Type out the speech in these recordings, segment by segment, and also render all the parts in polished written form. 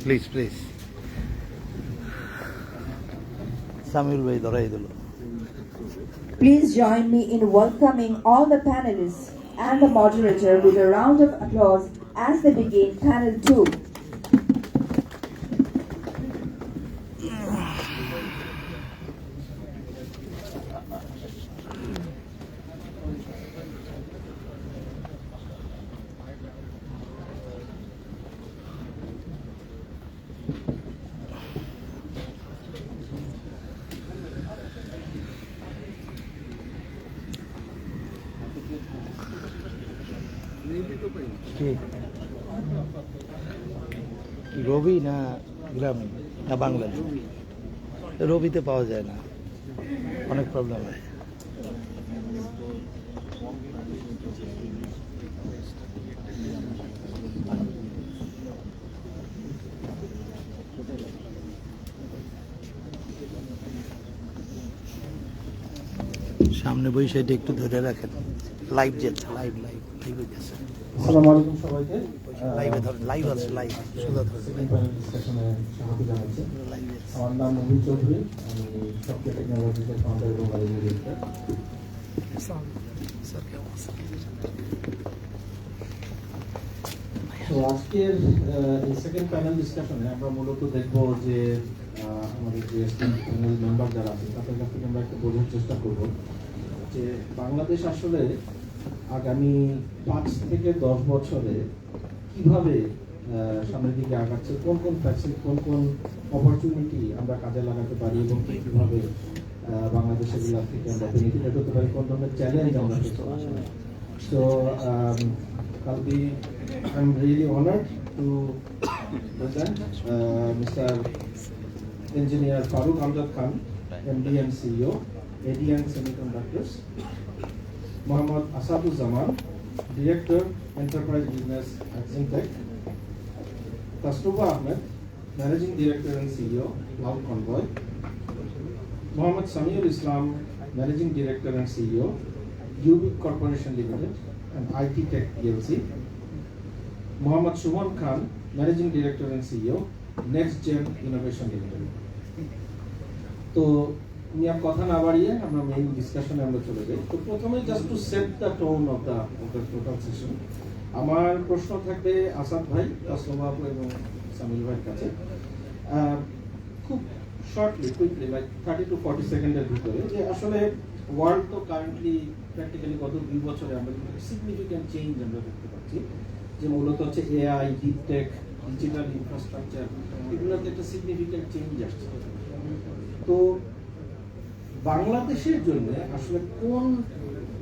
Please please Samiul ভাই ধরাই দিল। Please join me in welcoming all the panelists and the moderator with a round of applause as they begin panel 2. রবি না গ্রামে না বাংলাদেশ? রবিতে পাওয়া যায় না, অনেক প্রবলেম হয়। সামনে বৈশাখী একটু ধরে রাখেন, লাইভ যাচ্ছে, লাইভ লাইভ লাইভ হয়ে গেছে। আসসালামু আলাইকুম সবাইকে। লাইভে ধরেন, লাইভ আছে, লাইভ সুন্দর ডিসকাশনে স্বাগত জানাচ্ছি। আমার নাম নবীন চৌধুরী, আমি সফটওয়্যার টেকনোলজিতে ফাউন্ডার এবং ম্যানেজিং ডিরেক্টর। তো আজকের এই সেকেন্ড প্যানেল ডিসকাশনে আমরা মূলত দেখব যে আমাদের যে প্যানেল মেম্বার যারা আছে তাদের কাছ থেকে আমরা একটু বোঝার চেষ্টা করব যে বাংলাদেশ আসলে আগামী 5 থেকে 10 বছরে কিভাবে সামনের দিকে আগাচ্ছে, কোন কোন ফ্যাসিলিটি, কোন কোন অপরচুনিটি আমরা কাজে লাগাতে পারি এবং কিভাবে বাংলাদেশের গুলা থেকে আমরা বেনিফিট হতে পারি, কোন ধরনের চ্যালেঞ্জ আমরা ফেস করছি। So I'm really honored to present Mr. Engineer Farooq Amjad Khan, MD and CEO, ADN Semiconductors, Mohammad Asaduzzaman, Director, Enterprise Business at Zintech, Tastuba Ahmed, Managing Director and CEO, Cloud Convoy, Mohammad Samiul Islam, Managing Director and CEO, Ubic Corporation Limited and IT Tech PLC, Mohammad Shuman Khan, Managing Director and CEO, Next Gen Innovation Limited. তো নিয়ে কথা না বাড়িয়ে আমরা main ডিসকাশনে আমরা চলে যাই। তো প্রথমে just to set the tone of the total session, আমার প্রশ্ন থাকবে আসাদ ভাই, তাসলিমা আপু এবং সামিল ভাইয়ের কাছে। খুব শর্টলি, কুইকলি, লাইক 30 to 40 সেকেন্ডের ভিতরে, যে আসলে ওয়ার্ল্ড তো কারেন্টলি প্র্যাকটিক্যালি গত 2 বছরে আমরা সিগনিফিক্যান্ট চেঞ্জ আমরা দেখতে পাচ্ছি, যে মূলত হচ্ছে AI, deep tech, digital infrastructure, এগুলোতে একটা সিগনিফিক্যান্ট চেঞ্জ আসছে। তো বাংলাদেশের জন্য আসলে কোন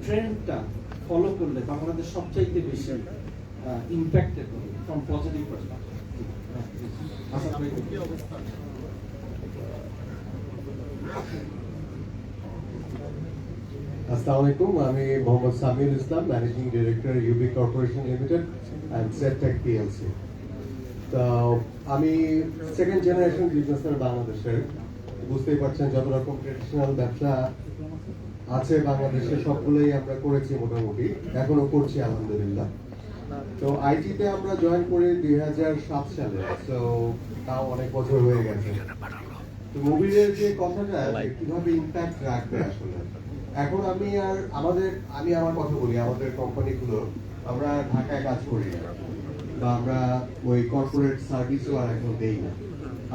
ট্রেন্ডটা ফলো করলে বাংলাদেশ সবচাইতে বেশি ইম্প্যাক্টেড হবে ফ্রম পজিটিভ পার্সপেক্টিভ? আসসালামু আলাইকুম, আমি Mohammad Samiul Islam, managing director Ubiq corporation limited and Ztech PLC. তো আমি সেকেন্ড জেনারেশন বিজনেসম্যান বাংলাদেশের। বুঝতেই পারছেন যত রকম ট্রেডিশনাল ব্যবসা আছে বাংলাদেশে সবগুলোই আমরা করেছি মোটামুটি, এখনো করছি আলহামদুলিল্লাহ। তো আইটিতে আমরা জয়েন করি 2007 সালে, তো তাও অনেক বছর হয়ে গেছে। তো মোবিলের যে কথাটা কিভাবে ইম্প্যাক্ট রাখবে আসলে, এখন আমি আমার কথা বলি, আমাদের কোম্পানিগুলো আমরা ঢাকায় কাজ করি না, বা আমরা ওই কর্পোরেট সার্ভিসও আর এখন দেই না।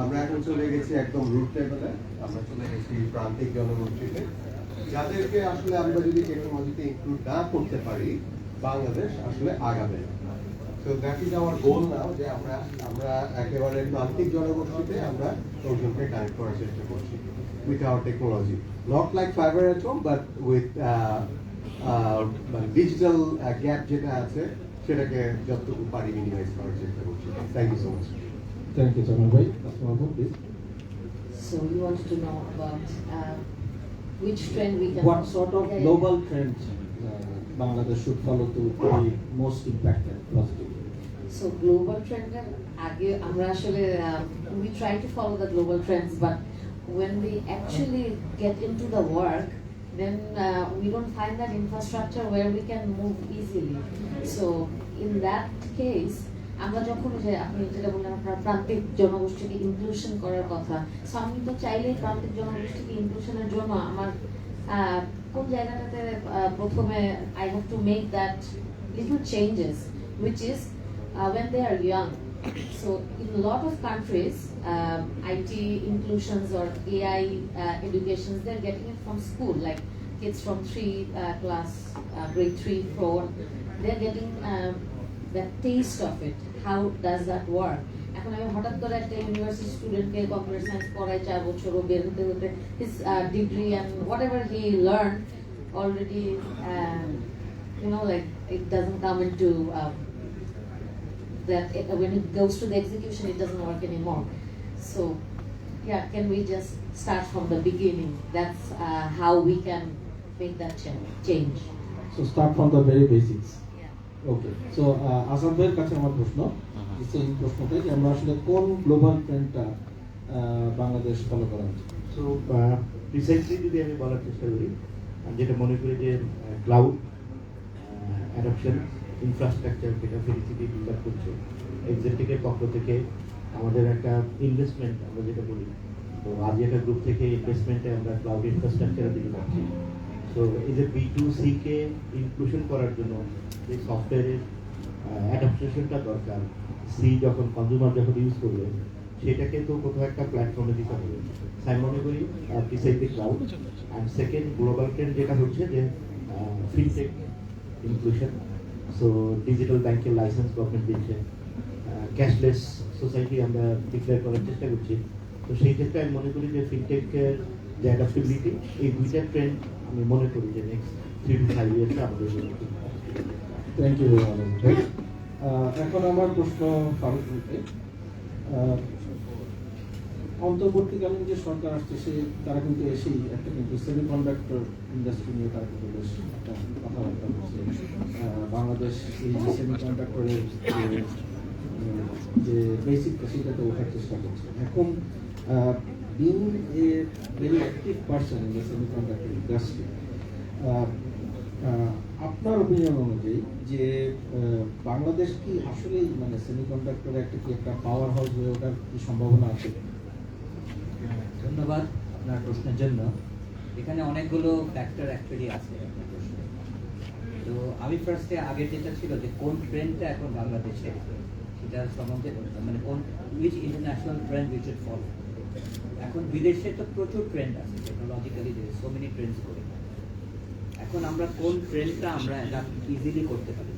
আমরা এখন চলে গেছি একদম রুট লেভেলে, আমরা চলে গেছি প্রান্তিক জনগোষ্ঠীতে, যাদেরকে আসলে আমরা যদি টেকনোলজিতে ইনক্লুড না করতে পারি বাংলাদেশ আসলে আগাবে। তো দ্যাট ইজ আওয়ার গোল নাও, যে আমরা একেবারে প্রান্তিক জনগোষ্ঠীতে আমরা লোকজনকে কানেক্ট করার চেষ্টা করছি with our technology, not like fibre at home, but with digital gap যেটা আছে সেটাকে যতটুকু পারি মিনিমাইজ করার চেষ্টা করছি। Thank you so much. Thank you Samil ভাই। আসসালামু please. So you want to know about which trend we can... What sort of global trends Bangladesh should follow to be most impacted positively? So global trend আগে আমরা আসলে we try to follow the global trends, but when we actually get into the work, then we don't find that infrastructure where we can move easily. So in that case, আমরা যখন যে আপনি যেটা বললেন আপনার প্রান্তিক জনগোষ্ঠীকে ইনক্লুশন করার কথা, সো আমি তো চাইলেই প্রান্তিক জনগোষ্ঠীকে ইনক্লুশনের জন্য আমার কোন জায়গাটাতে প্রথমে I have to make that little changes, which is when they are young. So in a lot of countries, IT inclusions or AI educations, they're getting it from school, like kids from class, grade 3, 4, they're getting the taste of it. How does that work? এখন আমি হঠাৎ করে একটা university স্টুডেন্টকে computer science পড়াই 4 বছর ও বের হতে হতে his degree and whatever he learned already, like it doesn't come into that when it goes to the execution, it doesn't work anymore. So yeah, can we just start from the beginning? That's how we can make that change. So start from the very basics. Yeah. Okay so Asad ভাইয়ের কাছে আমার প্রশ্ন, সেই প্রশ্নটাই যে আমরা আসলে কোন গ্লোবাল ট্রেন্ডটা বাংলাদেশ ফলো করা উচিত? সো প্রিসাইসলি যদি আমি বলার চেষ্টা করি, যেটা মনে করি যে ক্লাউড অ্যাডপশন ইনফ্রাস্ট্রাকচার যেটা ফেলিসিটি বিল্ড আপ করছে, এক্সেপ্টিকের পক্ষ থেকে আমাদের একটা ইনভেস্টমেন্ট আমরা যেটা বলি, তো আজ একটা গ্রুপ থেকে ইনভেস্টমেন্টে আমরা ক্লাউড ইনফ্রাস্ট্রাকচারের দিকে যাচ্ছি। সো এই যে B2C-কে ইনক্লুশন করার জন্য যে সফটওয়্যারের অ্যাডাপ্টেশনটা দরকার, যখন কনজিউমার যখন ইউজ করবে সেটাকে তো কোথাও একটা প্ল্যাটফর্মে দিতে হবে। আমি মনে করি precisely cloud. And second global trend যেটা হচ্ছে যে ফিনটেক ইনক্লুশন। সো ডিজিটাল ব্যাংকের লাইসেন্স গভর্নমেন্ট দিচ্ছে, ক্যাশলেস সোসাইটি আমরা ডিক্লেয়ার করার চেষ্টা করছি। তো সেই ক্ষেত্রে আমি মনে করি যে ফিনটেকের যে অ্যাডাপ্টেবিলিটি, এই দুইটা ট্রেন্ড আমি মনে করি যে নেক্সট 3 to 5 ইয়ার্সে আমাদের জন্য। থ্যাংক ইউ ভেরি মাচ ভাই। এখন আমার প্রশ্ন ফারুক ভাইকে, অন্তর্বর্তীকালীন যে সরকার আসছে তারা কিন্তু এসেই একটা কিন্তু সেমিকন্ডাক্টর ইন্ডাস্ট্রি নিয়ে তারা কিন্তু বেশ একটা কথাবার্তা বলছে। বাংলাদেশ এই সেমিকন্ডাক্টরের যে বেসিকটা সেটাতে ওঠার চেষ্টা করছে। এখন being a very active person in the semiconductor industry, আপনার অপিনিয়ন অনুযায়ী যে বাংলাদেশ কি আসলেই মানে সেমিকন্ডাক্টরে একটা পাওয়ার হাউস হয়ে ওঠার কি সম্ভাবনা আছে? ধন্যবাদ আপনার প্রশ্নের জন্য। এখানে অনেকগুলো ফ্যাক্টর অ্যাকচুয়ালি আছে আপনার প্রশ্নে। তো আমি ফার্স্টে আগে যেটা ছিল যে কোন ট্রেন্ডটা এখন বাংলাদেশে, সেটা সম্বন্ধে মানে কোন which international trend which should follow. এখন বিদেশে তো প্রচুর ট্রেন্ড আছে টেকনোলজিক্যালি, সো মেনি ট্রেন্ডস করে। এখন আমরা কোন ট্রেন্ডটা আমরা ইজিলি করতে পারি,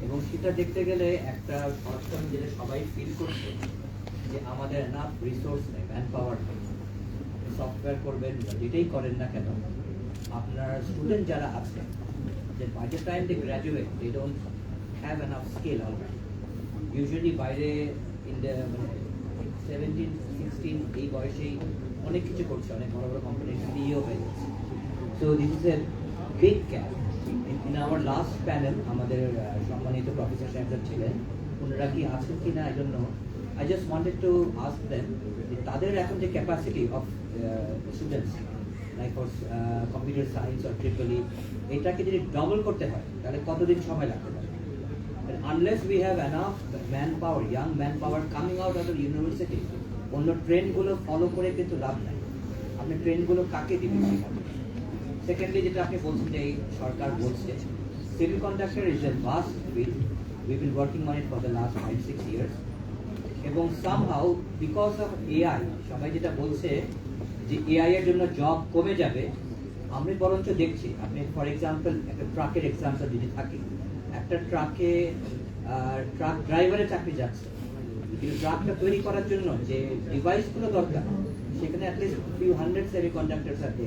এবং সেটা দেখতে গেলে একটা শর্ট যেটা সবাই ফিল করছে যে আমাদের এনাফ রিসোর্স নেই, ম্যান পাওয়ার নেই। সফটওয়্যার করবেন যেটাই করেন না কেন, আপনার স্টুডেন্ট যারা আছে, যে by the time they graduate they don't have enough skill already. Usually বাইরে ইন দ্য 17-16 এই বয়সেই অনেক কিছু করছে, অনেক বড় বড় কোম্পানির সিইও হয়ে যাচ্ছে। So this is a big gap. In our last panel আমাদের সম্মানিত প্রফেসর সাহেবরা ছিলেন, ওনারা কি আছেন কি না এই জন্য I just wanted to ask them, তাদের এখন যে capacity of students like for computer science or Tripoli, এটাকে যদি ডবল করতে হয় তাহলে কতদিন সময় লাগতে পারে? Unless we have enough man power, young man power coming out of university, অন্য ট্রেন্ডগুলো ফলো করে কিন্তু লাভ নাই। আপনি ট্রেন্ডগুলো কাকে দিবেন? সেকেন্ডলি যেটা আপনি বলছেন যে এই সরকার বলছে semiconductor is a vast field, we been working on it for the last 5-6 years, এবং সামহাউ বিকজ অফ এআই সবাই যেটা বলছে যে এআই এর জন্য জব কমে যাবে। আমি বরঞ্চ দেখছি, আপনি ফর এক্সাম্পল একটা ট্রাকের এক্সাম্পল যদি থাকে, একটা ট্রাকে ট্রাক ড্রাইভারের চাকরি যাচ্ছে, কিন্তু ট্রাকটা তৈরি করার জন্য যে ডিভাইসগুলো দরকার সেখানে অ্যাটলিস্ট ফিউ হান্ড্রেড সেমিকন্ডাক্টরস আছে,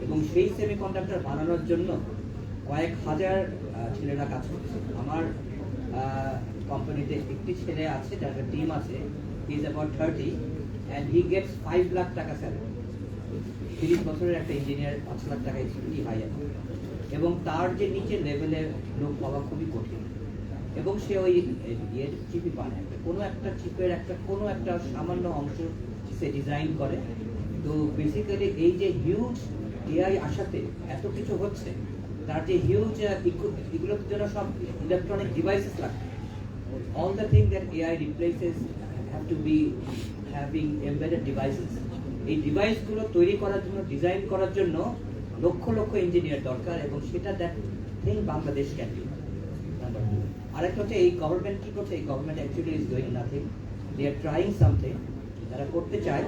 এবং সেই সেমিকন্ডাক্টর বানানোর জন্য কয়েক হাজার ছেলেরা কাজ করছে। আমার কোম্পানিতে একটি ছেলে আছে যার একটা টিম আছে, he is about 30 and he gets 5 lakh টাকা স্যালারি। 30 বছরের একটা ইঞ্জিনিয়ার 5 লাখ টাকা এক্সট্রি হাই আছে, এবং তার যে নিচের লেভেলের লোক পাওয়া খুবই কঠিন। এবং সে ওই চিপই বানায়, কোনো একটা চিপের কোনো একটা সামান্য অংশ সে ডিজাইন করে। তো বেসিক্যালি এই যে হিউজ এআই আসাতে এত কিছু হচ্ছে, তার যে হিউজ এগুলোর জন্য সব ইলেকট্রনিক ডিভাইসেস লাগবে। All the things that AI replaces have to be having embedded devices. এই ডিভাইসগুলো তৈরি করার জন্য, ডিজাইন করার জন্য লক্ষ লক্ষ ইঞ্জিনিয়ার দরকার, এবং সেটা that thing Bangladesh can do. আরেকটা হচ্ছে এই গভর্নমেন্ট কি করছে, এই government actually is doing nothing, they are trying something. তারা করতে চায়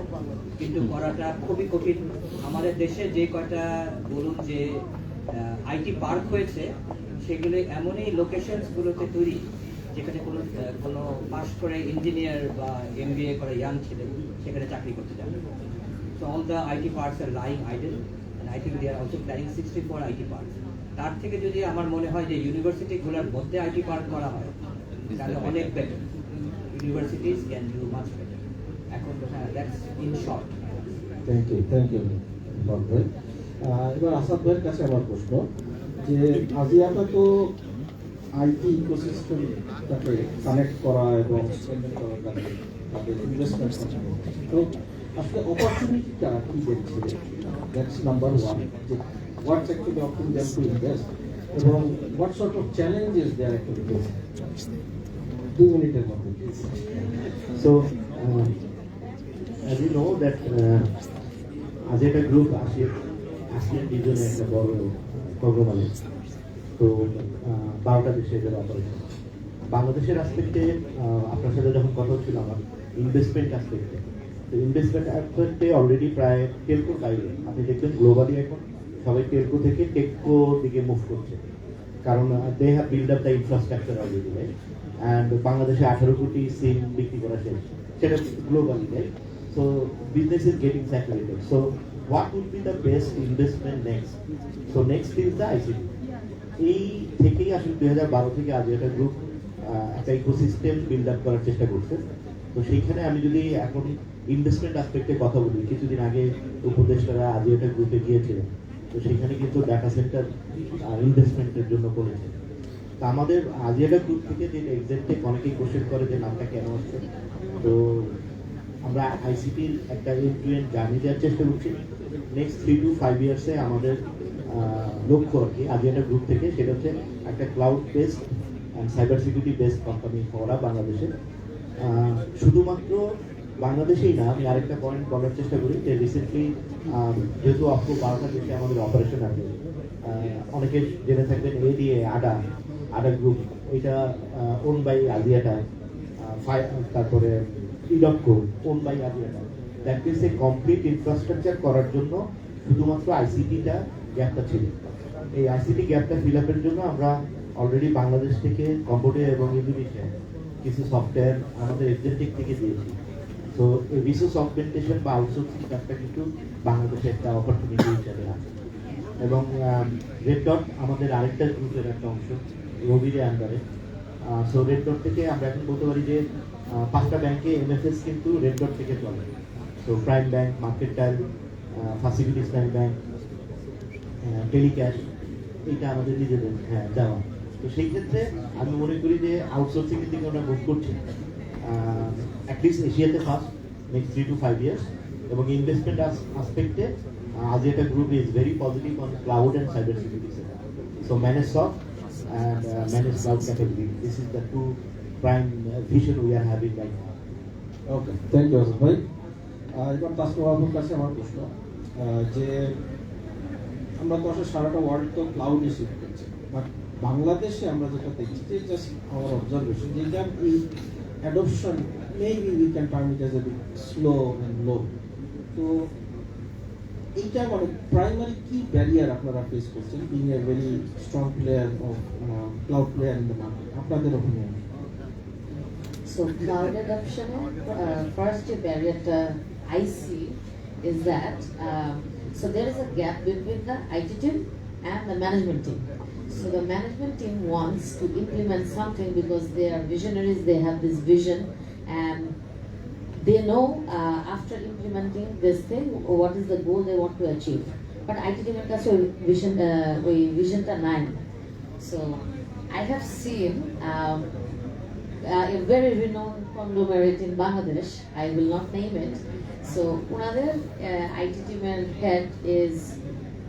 কিন্তু করাটা খুবই কঠিন। আমাদের দেশে যে কয়টা বলুন যে আইটি পার্ক হয়েছে, সেগুলো এমনই লোকেশনসগুলোতে তৈরি যেখানে কোনো পাস করে ইঞ্জিনিয়ার বা এমবিএ করে ইয়াং ছেলে সেখানে চাকরি করতে যাবে। So all the IT parks are lying idle, and I think they are also planning 64 IT park. তার থেকে যদি আমার মনে হয় যে ইউনিভার্সিটিগুলোর মধ্যে আইটি পার্ক করা হয় তাহলে অনেক better, universities can do much better. এখন that's in short. Thank you ভাই। এবার আসাদ ভাইয়ের কাছে আমার প্রশ্ন যে আজিয়াটা তো আইটি ইকোসিস্টেমটাকে কানেক্ট করা এবং স্ট্রেংথেন করার কাজে তাদের ইনভেস্টমেন্ট করছে। তো আসলে অপরচুনিটিটা কি দেখছে, দ্যাটস নাম্বার ওয়ান, যে what's actually option them to invest এবং what sort of challenges they are actually facing. 2 মিনিটের মধ্যে। So, as you know that Azeta Group ASEAN regione একটা বড় কংগ্লোমারেট। তো 12টা দেশে এদের অপারেশন। বাংলাদেশের অ্যাসপেক্টে আপনার সাথে যখন কথা হচ্ছিল আমার ইনভেস্টমেন্ট অ্যাসপেক্টে, তো ইনভেস্টমেন্ট অ্যাসপেক্টে অলরেডি প্রায় টেলকোর বাইরে আপনি দেখবেন গ্লোবালি এখন সবাই টেলকো থেকে টেককো দিকে মুভ করছে, কারণ they have build up the infrastructure already, right? And বাংলাদেশে 18 কোটি সিম বিক্রি করা শেষ, সেটা globally, right? So business is getting saturated. So what would be the best investment next? So next is the ICT. এই থেকেই আসলে 2012 থেকে আজ একটা গ্রুপ একটা ইকোসিস্টেম বিল্ড আপ করার চেষ্টা করছে। তো সেইখানে আমি যদি এখন ইনভেস্টমেন্ট অ্যাসপেক্টে কথা বলি, কিছুদিন আগে উপদেষ্টারা আজ একটা গ্রুপে গিয়েছিলেন, তো সেখানে কিন্তু ডাটা সেন্টার ইনভেস্টমেন্টের জন্য করেছে। তো আমাদের আজিয়াটা গ্রুপ থেকে যে এক্সাক্টে অনেকেই কোশ্চেন করে যে নামটা কেন হচ্ছে, তো আমরা আইসিটির একটা এন্ড টু এন্ড জার্নি দেওয়ার চেষ্টা করছি। নেক্সট 3 to 5 ইয়ার্সে আমাদের লক্ষ্য আর কি আজিয়াটা গ্রুপ থেকে, সেটা হচ্ছে একটা cloud based and cyber security based company করা বাংলাদেশে। শুধুমাত্র বাংলাদেশেই না, আমি আরেকটা পয়েন্ট বলার চেষ্টা করি যে রিসেন্টলি যেহেতু 12টা দেশে আমাদের অপারেশন আছে, অনেকে জেনে থাকবেন এডিএ আডা গ্রুপ, এটা ওন বাই আজিয়াটা, তারপরে edotco own by Axiata. That means a complete infrastructure করার জন্য শুধুমাত্র আইসিটিটা গ্যাপটা ছিল। এই আইসিটি গ্যাপটা ফিল আপের জন্য আমরা অলরেডি বাংলাদেশ থেকে কম্বোডিয়া এবং ইন্দোনেশিয়া কিছু সফটওয়্যার আমাদের এজেন্টিক থেকে দিয়েছি। তো এই রিসোর্স অগমেন্টেশন বা আউটসোর্সিং কাজটা কিন্তু বাংলাদেশে একটা অপরচুনিটি হিসাবে আছে। এবং রেড ডট আমাদের আরেকটা গ্রুপের একটা অংশ, রবির আন্ডারে। সো রেড ডট থেকে আমরা এখন বলতে পারি যে 5টা ব্যাংকে এমএফএস কিন্তু রেড ডট থেকে চলে। So Prime Bank, Mercantile, facility Islamic bank, Telecash, এইটা আমাদের নিজেদের দেওয়া। তো সেই ক্ষেত্রে আমি মনে করি যে আউটসোর্সিং এর দিকে আমরা মুভ করছি, অ্যাটলিস্ট এশিয়াতে ফার্স্ট, নেক্সট 3 to 5 ইয়ার্স। এবং ইনভেস্টমেন্ট আসপেক্টে Axiata group is very positive on cloud and cyber security sector. So manage soft and manage cloud category, this is the 2 prime vision we are having right now. Okay, thank you Asad ভাই। এবার তাসমিম আপুর কাছে আমার প্রশ্ন যে আমরা তো আসলে সারাটা ওয়ার্ল্ড তো ক্লাউডে শিফট করছে, বাট বাংলাদেশে আমরা যেটা দেখছি যে জাস্ট আওয়ার অবজারভেশন যেটা adoption maybe we can term it as a bit slow and low. তো এইটা মানে প্রাইমারি কি ব্যারিয়ার আপনারা ফেস করছেন being a very strong player of cloud player in the market, আপনাদের opinion? So cloud adoption, first barrier I see is that so there is a gap between the IT team and the management team. So the management team wants to implement something because they are visionaries, they have this vision, and they know after implementing this thing what is the goal they want to achieve. But IT team এর কাছে vision টা নাই. So I have seen a very renowned conglomerate in Bangladesh. I will not name it. So, another IT team head is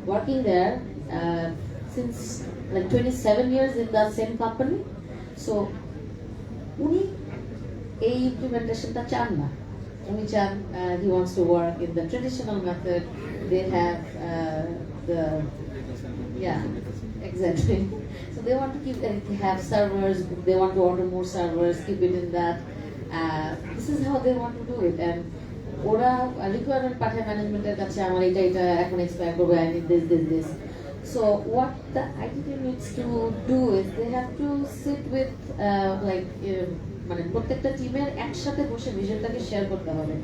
working there since like 27 years in the same company. So, উনি এই ইমপ্লিমেন্টেশনটা চান না। উনি চান he wants to work in the traditional method. They have the exactly. So they want to have servers. They want to order more servers. Keep it in that. This is how they want to do it. And ওরা requirement পাঠায় ম্যানেজমেন্টের কাছে আমার এটা এখন expire করবে I need this. So what the IT team needs to do is they have to sit with মানে প্রত্যেকটা টিমের একসাথে বসে ভিশনটাকে শেয়ার করতে হবে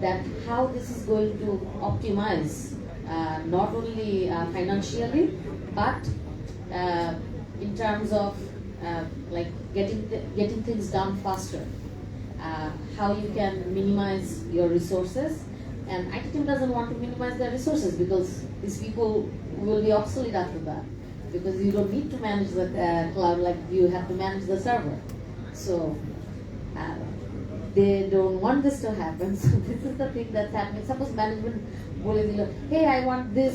that how this is going to optimize not only financially but in terms of like getting things done faster, how you can minimize your resources. And IT team doesn't want to minimize their resources because these people will be obsolete after that, because you don't need to manage the cloud like you have to manage the server. So they don't want this to happen. So this is the thing that's happening. Suppose management bole dilo, hey, I want this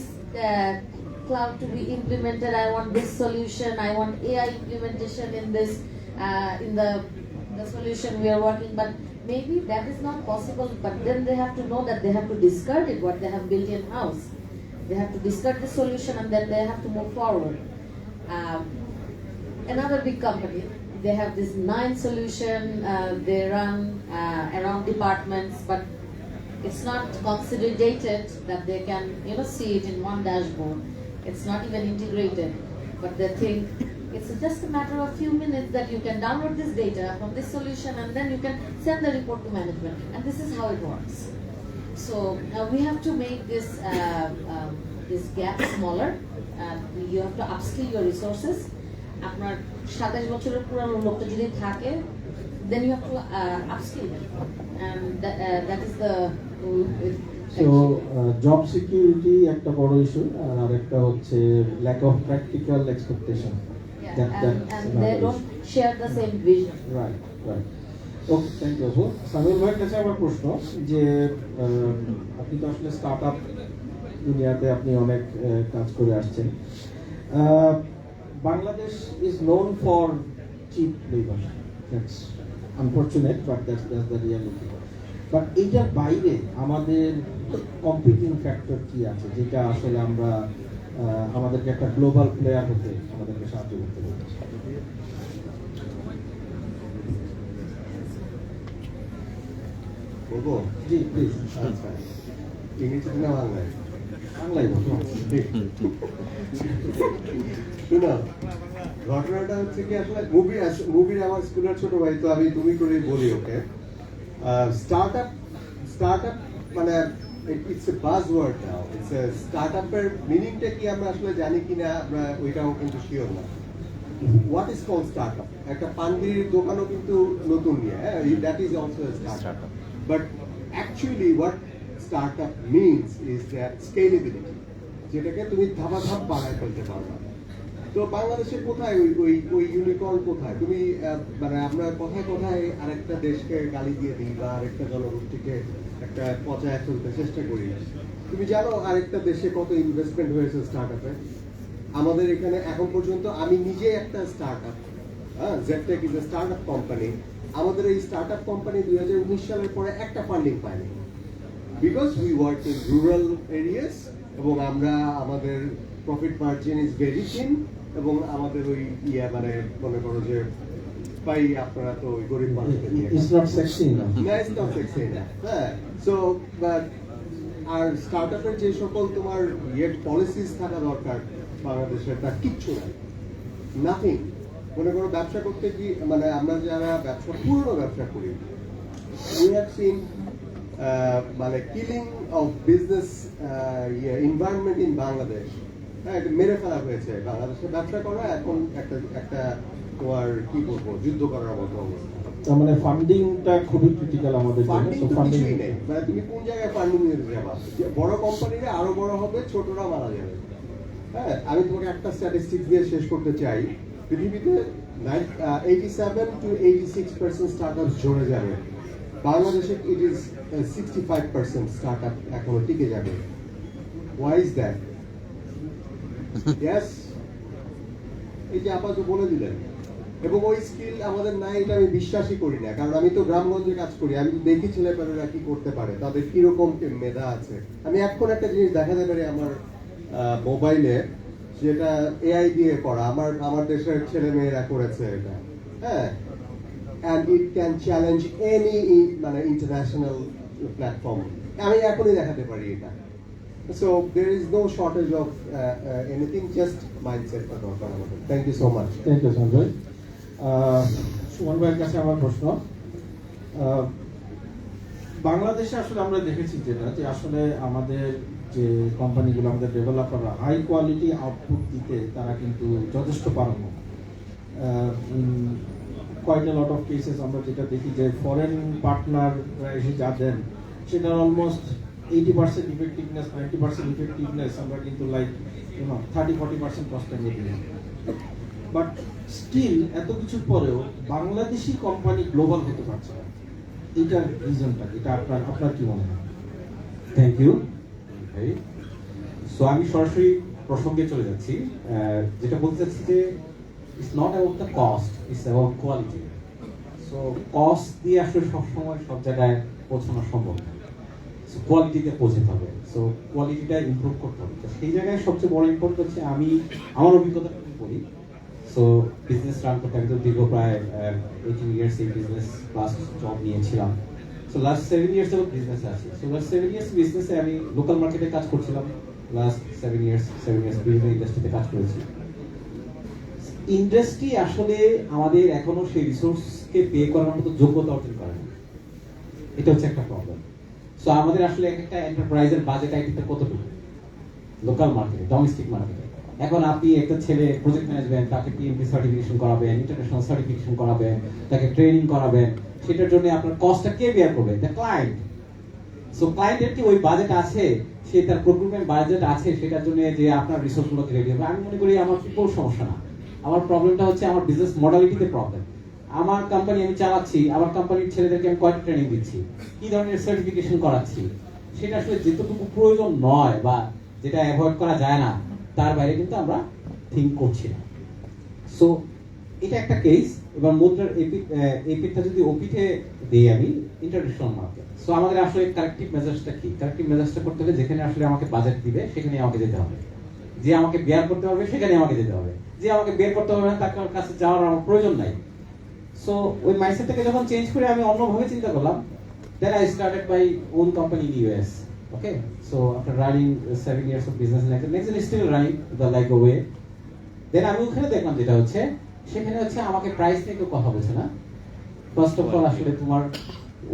cloud to be implemented, I want this solution, I want AI implementation in this in the solution we are working, but maybe that is not possible. But then they have to know that they have to discard it, what they have built in house. They have to discard the solution and then they have to move forward. Another big company, they have this 9 solution, they run around departments, but it's not consolidated that they can see it in one dashboard. It's not even integrated, but they think it's just a matter of few minutes that you can download this data from this solution and then you can send the report to management, and this is how it works. So we have to make this gap smaller. You have to upskill your resources. আপনার 27 বছরের পুরানো লোকটা যদি থাকে, then you have to upskill them, and that is the So job security একটা বড় issue, আর আরেকটা হচ্ছে lack of practical expectation. And they don't share the same vision. Right. Okay, thank you. আপু, সামিউল ভাইয়ের কাছে আমার প্রশ্ন যে আপনি তো আসলে স্টার্টআপ দুনিয়াতে আপনি অনেক কাজ করে আসছেন। Bangladesh is known for cheap labour, that's unfortunate, but that's the reality. But এইটার বাইরে আমাদের কম্পিটিং ফ্যাক্টর কি আছে যেটা আসলে আমরা আমাদেরকে একটা গ্লোবাল প্লেয়ার হতে আমাদেরকে সাহায্য করতে পারে? বলবো? জি প্লিজ। আচ্ছা, ইংরেজিতে না বাংলায়? বাংলায় বলুন। শুনো, ঘটনাটা হচ্ছে কি, আসলে মুভির আমার স্কুলের ছোট ভাই, তো আমি তুমি করে বলি ওকে। স্টার্টআপ মানে it's a buzzword now. It's a স্টার্টআপের মিনিংটা কি আমরা আসলে জানি কিনা আমরা ওইটাও কিন্তু শিওর না। What is called startup? একটা পানগিরির দোকানও কিন্তু নতুন নিয়ে, that is also a startup. But actually what startup means is that scalability, যেটাকে তুমি ধাপ বাড়ায় ফেলতে পারবা। তো বাংলাদেশে কোথায় ওই ইউনিকর্ন কোথায়? তুমি মানে আমরা কথায় আরেকটা দেশকে গালি দিয়ে দিই বা আরেকটা জনগোষ্ঠীকে একটা পচায় ফেলতে চেষ্টা করি। তুমি জানো আরেকটা দেশে কত ইনভেস্টমেন্ট হয়েছে স্টার্টআপে? আমাদের এখানে এখন পর্যন্ত, আমি নিজে একটা startup, Ztech is a startup company. আমাদের এই স্টার্টআপ কোম্পানি 2019 সালের পরে একটা ফান্ডিং পায়নি, because we work in rural areas, এবং আমরা আমাদের profit margin is very thin, এবং আমাদের ওই মানে মনে করো যে পাই আপনারা তো ওই গরিব মানুষকে নিয়ে, ইটস নট সেক্সি না। ইটস নট সেক্সি না। হ্যাঁ, সো আর স্টার্টআপের যে সকল তোমার পলিসিস থাকা দরকার বাংলাদেশের, তা কিচ্ছু নাই, নাথিং। মনে করো ব্যবসা করতে কি, মানে আমরা যারা পুরনো ব্যবসা করি, উই হ্যাভ সিন মানে killing of business environment in Bangladesh. হ্যাঁ, মেরে ফেলা হয়েছে। বাংলাদেশে ব্যবসা করা এখন একটা তোমার কি বলবো, যুদ্ধ করার মতো অবস্থা। তার মানে ফান্ডিংটা খুবই ক্রিটিক্যাল আমাদের জন্য। ফান্ডিং তো কিছুই নেই, মানে তুমি কোন জায়গায় ফান্ডিং নিতে যাবা? বড় কোম্পানিরা আরো বড় হবে, ছোটরা মারা যাবে। হ্যাঁ, আমি তোমাকে একটা স্ট্যাটিস্টিক্স দিয়ে শেষ করতে চাই। পৃথিবীতে 87 to 86% স্টার্টআপ জড়ে যাবে। বাংলাদেশে ইট ইজ 65% স্টার্টআপ এখনো টিকে যাবে। Why is that? Yes, এই যে আপাতত বলে দিলেন, এবং ওই স্কিল আমাদের নাই এটা আমি বিশ্বাসই করি না, কারণ আমি তো গ্রামগঞ্জে কাজ করি, আমি তো দেখি ছেলেপেলেরা কি করতে পারে, তাদের কিরকম মেধা আছে। আমি এখন একটা জিনিস দেখাতে পারি আমার মোবাইলে, যেটা এআই দিয়ে করা, আমার দেশের ছেলে মেয়েরা করেছে এটা, হ্যাঁ, and it can challenge any মানে ইন্টারন্যাশনাল প্ল্যাটফর্ম। আমি এখনই দেখাতে পারি এটা। So there is no shortage of anything, just mindset দরকার আমাদের। Thank you so much. Thank you Sanjay. Suman ভাইয়ের কাছে আমার প্রশ্ন, বাংলাদেশে আসলে আমরা দেখেছি যেটা, যে আসলে আমাদের যে কোম্পানিগুলো, আমাদের ডেভেলপাররা হাই কোয়ালিটি আউটপুট দিতে তারা কিন্তু যথেষ্ট পারদর্শী। Quite a lot of cases আমরা যেটা দেখি যে ফরেন পার্টনাররা এসে যা দেন সেটার অলমোস্ট 80% ইফেক্টিভনেস, 90% ইফেক্টিভনেস আমরা কিন্তু লাইক 30-40% কস্টে নিয়ে দিই। বাট স্টিল এত কিছুর পরেও বাংলাদেশি কোম্পানি গ্লোবাল হতে পারছে না, এটার রিজনটা এটা আপনার কি মনে হয়? থ্যাংক ইউ ভাই। সো আমি সরাসরি প্রসঙ্গে চলে যাচ্ছি। যেটা বলতে চাচ্ছি যে it's not about the cost, it's about quality. So cost দিয়ে আসলে সবসময় সব জায়গায় পৌঁছানো সম্ভব না, সো কোয়ালিটিতে পৌঁছতে হবে। সো কোয়ালিটিটা ইমপ্রুভ করতে হবে। তো সেই জায়গায় সবচেয়ে বড় ইম্পর্টেন্ট হচ্ছে, আমি আমার অভিজ্ঞতা বলি। সো বিজনেস রান করতে আমি তো দীর্ঘ প্রায় 18 ইয়ার্স এই বিজনেস প্লাস জব নিয়েছিলাম। সো লাস্ট 7 ইয়ার্স যাবত বিজনেসে আছি। সো লাস্ট 7 ইয়ার্স বিজনেসে আমি লোকাল মার্কেটে কাজ করছিলাম। লাস্ট 7 ইয়ার্স বিভিন্ন ইন্ডাস্ট্রিতে কাজ করেছি। ইন্ডাস্ট্রি আসলে আমাদের এখনো সেই রিসোর্সকে পে করার মতো যোগ্যতা অর্জন করে না, এটা হচ্ছে একটা প্রবলেম। সো আমাদের আসলে একটা এন্টারপ্রাইজের বাজেট আইডিতে কতটুকু লোকাল মার্কেটে, ডোমেস্টিক মার্কেটে। এখন আপনি একটা ছেলে প্রজেক্ট ম্যানেজমেন্ট, তাকে পিএমপি সার্টিফিকেশন করাবেন, ইন্টারন্যাশনাল সার্টিফিকেশন করাবেন, তাকে ট্রেনিং করাবেন, সেটার জন্য আপনার কস্টটা কে বেয়ার করবে? The client. সো ক্লায়েন্টের কি ওই বাজেট আছে, সে তার প্রকুরমেন্ট বাজেট আছে সেটার জন্য যে আপনার রিসোর্সগুলোকে রেডি হবে? আমি মনে করি আমার কোনো সমস্যা না। আমার প্রবলেমটা হচ্ছে আমার বিজনেস মডালিটিতে প্রবলেম। আমার কোম্পানি আমি চালাচ্ছি, আমার কোম্পানির ছেলেদেরকে আমি কয়টা ট্রেনিং দিচ্ছি, কি ধরনের সার্টিফিকেশন করাচ্ছি, সেটা আসলে যেটুকু প্রয়োজন নয় বা যেটা অ্যাভয়েড করা যায় না, তার বাইরে কিন্তু আমরা থিঙ্ক করছি না। সো এটা একটা কেস। এবার মুদ্রার এপিটা যদি ওপিতে দিই আমি, ইন্টারন্যাশনাল মার্কেট। সো আমাদের আসলে কারেক্টিভ মেজার্সটা কি? কারেক্টিভ মেজার্সটা করতে হলে যেখানে আসলে আমাকে বাজেট দিবে সেখানে আমাকে যেতে হবে, যে আমাকে বেয়ার করতে পারবে সেখানে আমাকে যেতে হবে, যে আমাকে বের করতে হবে না তার কাছে যাওয়ার আমার প্রয়োজন নাই। সো ওই মাইন্ডসেটটাকে যখন চেঞ্জ করে আমি অন্যভাবে চিন্তা করলাম, then I started my own company in US. Okay, so after running 7 years of business, next is still running the like a way. Then আমি ওখানে দেখলাম যেটা হচ্ছে, সেখানে হচ্ছে আমাকে প্রাইস নিয়ে কেউ কথা বলছে না। ফার্স্ট অফ অল আসলে তোমার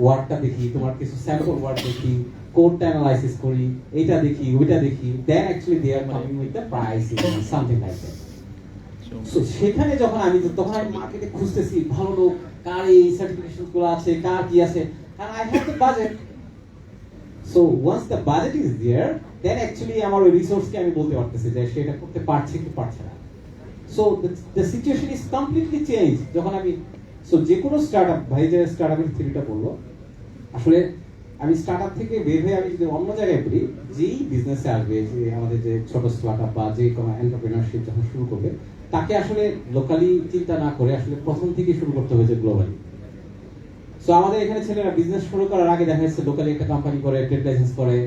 ওয়ার্কটা দেখি, তোমার কিছু স্যাম্পল ওয়ার্ক দেখি, কোডটা অ্যানালাইসিস করি, এইটা দেখি ওইটা দেখি, then actually they are coming with the price something like that. So সেখানে যখন আমি মার্কেটে খুঁজতেছি ভালো লোক, কার এই সার্টিফিকেশন গুলো আছে, কার কি আছে, and I have the budget. So once the budget is there, then actually আমার ওই রিসোর্সকে আমি বলতে পারতেছি যে সেটা করতে পারছে কি পারছে না। So the situation is completely changed যখন আমি, সো যে কোনো স্টার্টআপ, ভাই যে স্টার্টআপের থিওরিটা বললো, আসলে আমি স্টার্টআপ থেকে বের হয়ে আমি যদি অন্য জায়গায় বলি, যেই বিজনেসে আসবে, যে আমাদের যে ছোট স্টার্টআপ বা যে কোনো এন্টারপ্রেনারশিপ যখন শুরু করবে, তাকে আসলে লোকালি চিন্তা না করে আসলে প্রথম থেকে শুরু করতে হবে, যে গ্লোবালি। সো আমাদের এখানে ছেলেরা বিজনেস শুরু করার আগে দেখা যাচ্ছে লোকালি একটা কোম্পানি করে, ট্রেড লাইসেন্স করে,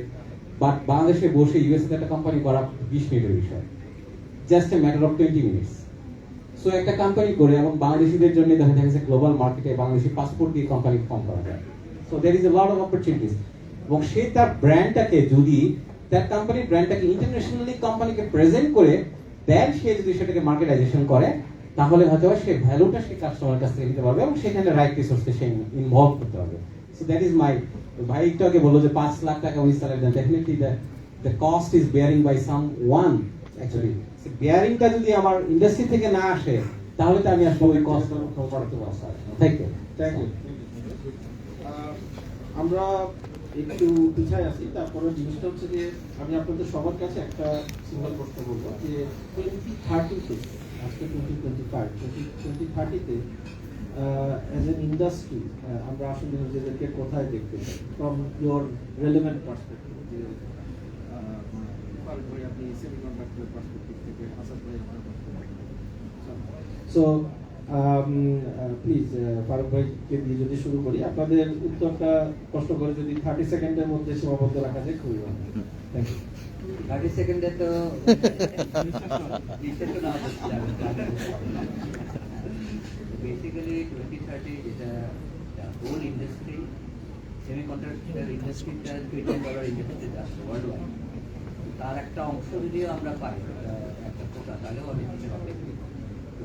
বাট বাংলাদেশে বসে ইউএসএ একটা কোম্পানি করা 20 মিনিটের বিষয়, just a matter of 20 minutes. So একটা কোম্পানি করে, এবং বাংলাদেশিদের জন্য দেখা যাচ্ছে গ্লোবাল মার্কেটে বাংলাদেশি পাসপোর্ট দিয়ে কোম্পানি ফর্ম করা যায়। So there is a lot of opportunities. এবং সে তার ব্র্যান্ডটাকে যদি, তার কোম্পানির ব্র্যান্ডটাকে ইন্টারন্যাশনালি কোম্পানিকে প্রেজেন্ট করে দেন, সে যদি সেটাকে মার্কেটাইজেশন করে, তাহলে হয়তো সে ভ্যালুটা সে কাস্টমারের কাছ থেকে নিতে পারবে এবং সেখানে রাইট রিসোর্সকে সে ইনভলভ করতে পারবে। সো দ্যাট ইজ মাই, ভাই একটু আগে বললো যে 5 লাখ টাকা উনি স্যালারি দেন, definitely the cost is bearing by someone. Actually বেয়ারিংটা যদি আমার ইন্ডাস্ট্রি থেকে না আসে, তাহলে তো আমি আসলে ওই কস্ট করতে পারবো। Thank you. Thank you. আমরা একটু পিছায় আছি, তারপরে জিনিসটা হচ্ছে যে আমি আপনাদের সবার কাছে একটা সিঙ্গেল প্রশ্ন বলবো, যে 2030 আজকে 2025 2030-তে অ্যাজ এন ইন্ডাস্ট্রি আমরা আসলে নিজেদেরকে কোথায় দেখতে চাই ফ্রম ইয়োর রেলেভেন্ট পার্সপেক্টিভ, যে ফারুক ভাই আপনি সেমিকন্ডাক্টর পার্সপেক্টিভ থেকে, আসাদ ভাই আপনার পার্সপেক্টিভ। সো প্লিজ ফারুক ভাইকে দিয়ে যদি শুরু করি, আপনাদের উত্তরটা কষ্ট করে যদি 30 সেকেন্ডের মধ্যে সীমাবদ্ধ রাখা যায় খুবই ভালো। Thank you. 30 সেকেন্ডে তো বেসিক্যালি 2030 যেটা হোল ইন্ডাস্ট্রি, সেমিকন্ডাক্টর ইন্ডাস্ট্রিটা $1 ট্রিলিয়ন ইন্ডাস্ট্রি যাচ্ছে ওয়ার্ল্ড ওয়াইড, তার একটা অংশ যদিও আমরা পাই একটা কোটা, তাহলেও অনেক কিছু হবে।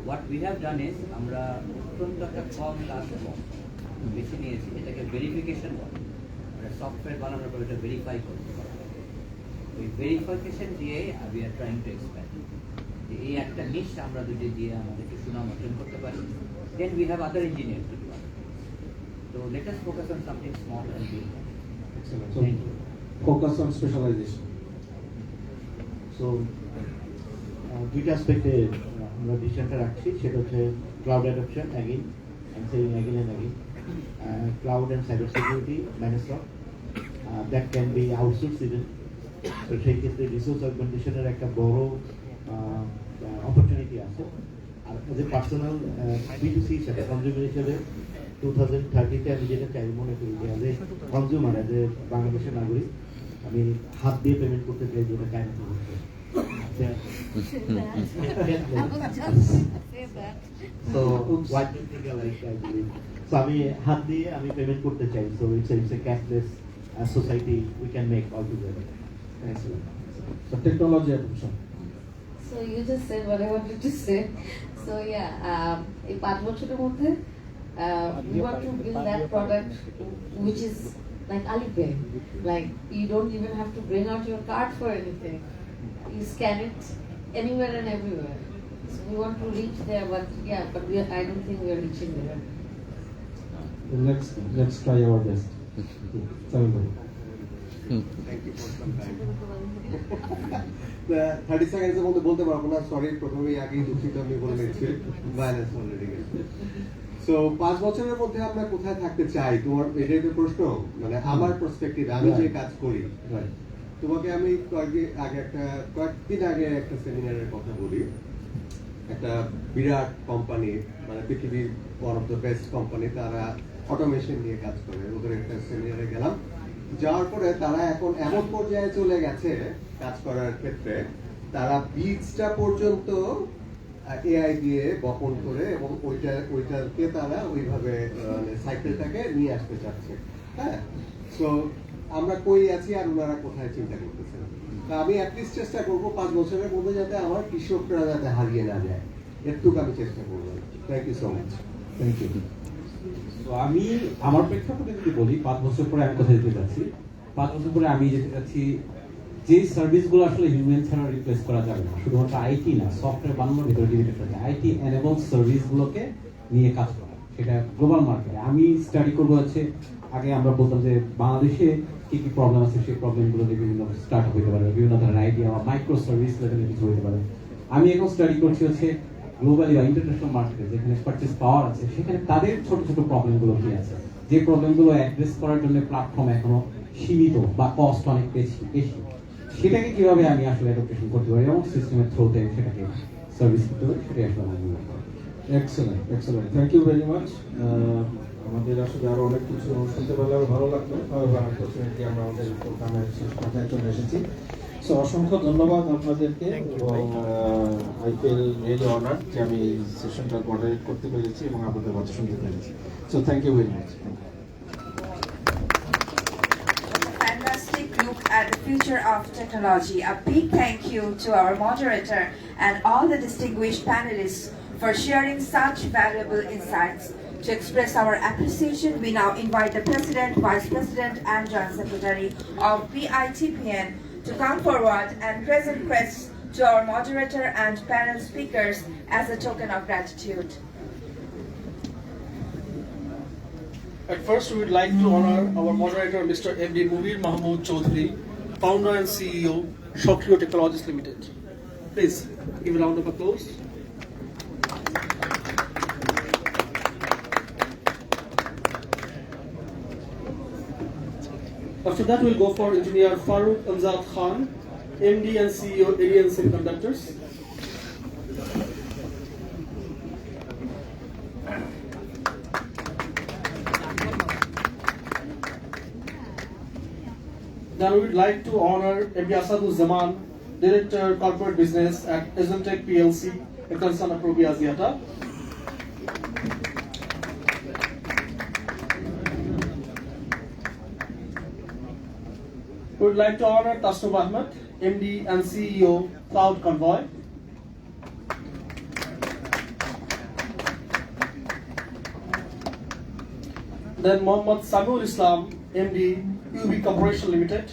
What we have done is আমরা অত্যন্ত একটা কম কাজ বেছে নিয়েছি, এটাকে ভেরিফিকেশন বলে। আমরা সফটওয়্যার বানানোর পর এটা ভেরিফাই করতে পারবো। ওই ভেরিফিকেশন দিয়ে we are trying to expand. এই একটা নিশ আমরা যদি দিয়ে আমাদেরকে সুনাম অর্জন করতে পারি, then we have other engineer to do. তো let us focus on something small and big. Excellent. So, focus on specialization. So দুইটা অ্যাসপেক্টে আমরা ডিসিশনটা রাখছি, সেটা হচ্ছে cloud adoption again, and saying again and again, cloud and cyber security manage that can be outsource even. তো সেই ক্ষেত্রে রিসোর্স অগমেন্টেশনের একটা বড় অপরচুনিটি আছে। আর এজ এ পার্সোনাল B2C হিসাবে, কনজিউমার হিসাবে 2030-তে আমি যেটা চাই মনে করি যে as a consumer, as a বাংলাদেশের নাগরিক, আমি হাত দিয়ে পেমেন্ট করতে চাই, যেটা কায়না করতে। So what do you think like I believe? So আমি হাত দিয়ে আমি পেমেন্ট করতে চাই। So it's a cashless society we can make all together. Excellent. So technology adoption. So you just said what I wanted to say. So yeah, in 5 বছরের মধ্যে we want to build that product which is like Alipay. Like you don't even have to bring out your card for anything. You scan it anywhere and everywhere. So we want to reach there, but I don't think we are reaching there. Let's try our best. Sorry. 30 সেকেন্ডের মধ্যে বলতে পারবো না, sorry, প্রথমেই আগেই দুঃখিত, আমি বলে নিচ্ছি ভায়োলেন্স অলরেডি গেছে। সো 5 বছরের মধ্যে আমরা কোথায় থাকতে চাই, তোমার এটাই তো প্রশ্ন। মানে আমার পার্সপেক্টিভ, আমি যে কাজ করি, তোমাকে আমি কয়েকদিন আগে একটা সেমিনারের কথা বলি। একটা বিরাট কোম্পানি, মানে পৃথিবীর one of the best company, তারা অটোমেশন নিয়ে কাজ করে। ওদের একটা সেমিনারে গেলাম, যাওয়ার পরে তারা এখন এমন পর্যায়ে চলে গেছে কাজ করার ক্ষেত্রে, তারা বীজটা পর্যন্ত এআই দিয়ে বপন করে এবং ওইটাকে তারা ওইভাবে সাইকেলটাকে নিয়ে আসতে চাচ্ছে। হ্যাঁ, সো আমরা কই আছি আর ওনারা কোথায় চিন্তা করতেছেন। তা আমি অ্যাটলিস্ট চেষ্টা করবো 5 বছরের মধ্যে যাতে আমার কৃষকরা যাতে হারিয়ে না যায়, এটুকু আমি চেষ্টা করবো। Thank you so much. Thank you. তো আমি আমার প্রেক্ষাপটে যদি বলি 5 বছর পরে আমি কোথায় যেতে চাচ্ছি, 5 বছর পরে আমি যেতে চাচ্ছি যে সার্ভিসগুলো আসলে হিউম্যান ছাড়া রিপ্লেস করা যাবে না, শুধুমাত্র আইটি না, সফটওয়্যার বানানোর ভিতরে ডিভিডেড আছে, আইটি এনেবল সার্ভিসগুলোকে নিয়ে কাজ করা, সেটা গ্লোবাল মার্কেটে। আমি স্টাডি করবো হচ্ছে, আগে আমরা বলতাম যে বাংলাদেশে কি কি প্রবলেম আছে, সেই প্রবলেমগুলো দিয়ে বিভিন্ন স্টার্ট হতে পারে, বিভিন্ন ধরনের আইডিয়া বা মাইক্রো সার্ভিস লেভেলে কিছু হতে পারে। আমি এখন স্টাডি করছি হচ্ছে গ্লোবালি বা ইন্টারন্যাশনাল মার্কেটে যেখানে পারচেজ পাওয়ার আছে, সেখানে তাদের ছোট ছোট প্রবলেমগুলো কি আছে, যে প্রবলেমগুলো অ্যাড্রেস করার জন্য প্ল্যাটফর্ম এখনো সীমিত বা কস্ট অনেক বেশি, সেটাকে কিভাবে আমি আসলে অ্যাডপ্টেশন করতে পারি এবং সিস্টেমের থ্রুতে সেটাকে সার্ভিস করতে পারি, সেটাই আসলে আমার মনে হয়। Excellent, excellent, thank you very much. আমাদের আসলে আরো অনেক কিছু শুনতে পারলে আরো ভালো লাগতো, আনফরচুনেটলি আমরা আমাদের প্রোগ্রামের শেষ পর্যায়ে চলে এসেছি। সো অসংখ্য ধন্যবাদ আপনাদেরকে, এবং আই ফিল রিয়েলি অনার্ড যে আমি এই সেশনটা মডারেট করতে পেরেছি এবং আপনাদের কথা শুনতে পেরেছি। So thank you very much. Fantastic look at the future of technology. A big thank you to our moderator and all the distinguished panelists for sharing such valuable insights. To express our appreciation, we now invite the President, Vice President and Joint Secretary of BITPN to come forward and present crests to our moderator and panel speakers as a token of gratitude. At first, we would like to honor our moderator, Mr. M.D. Munir Mahmood Chaudhary, founder and CEO, Shokrio Technologies Limited. Please give a round of applause. After that, we'll go for Engineer Farooq Amzad Khan, MD and CEO, ADN Semiconductors. Then we would like to honor MD Asadul Zaman, Director Corporate Business at Azentec PLC, a concern of Ruby Aziata. We would like to honor Tasnum Ahmed, MD and CEO, Cloud Convoy. Then Mohammad Samuel Islam, MD, UB Corporation Limited.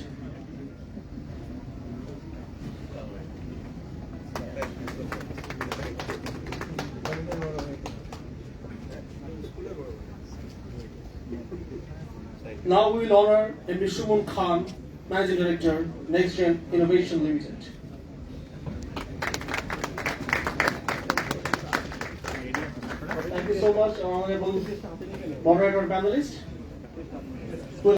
Now we will honor MD Shumun Khan, Managing Director, Next Gen Innovation Limited. Thank you so much, honorable moderator and panelists.